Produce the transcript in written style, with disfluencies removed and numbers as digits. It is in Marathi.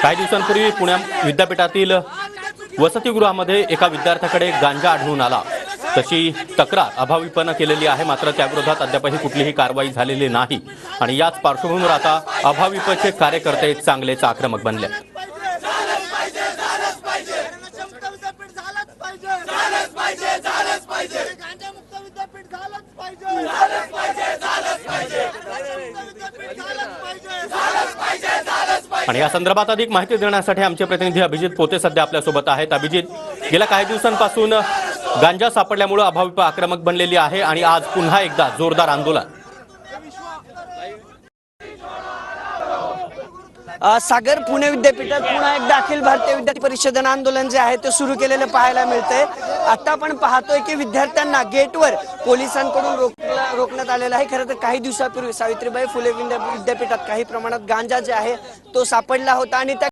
काही दिवसांपूर्वी पुणे विद्यापीठातील वसतिगृहामध्ये एका विद्यार्थ्याकडे गांजा आढळून आला। तशी तक्रार अभाविपनं केलेली आहे, मात्र त्याविरोधात अद्यापही कुठलीही कारवाई झालेली नाही आणि याच पार्श्वभूमीवर आता अभाविपचे कार्यकर्ते चांगलेच आक्रमक बनले। आणि या संदर्भात अधिक माहिती देण्यासाठी आमचे प्रतिनिधी अभिजित पोते सध्या आपल्या सोबत आहेत। अभिजित, गेल्या काही दिवसांपासून गांजा सापडल्यामुळे अभाविप आक्रमक बनलेली आहे आणि आज पुन्हा एकदा जोरदार आंदोलन। सागर, पुणे विद्यापीठात पुन्हा एकदा अखिल भारतीय विद्यार्थी परिषदेनं आंदोलन जे आहे ते सुरू केलेलं पाहायला मिळतंय। आता आपण पाहतोय की विद्यार्थ्यांना गेटवर पोलिसांकडून रोखण्यात आलेलं आहे। खरं तर काही दिवसापूर्वी सावित्रीबाई फुले विद्यापीठात काही प्रमाणात गांजा जे आहे तो सापडला होता आणि त्या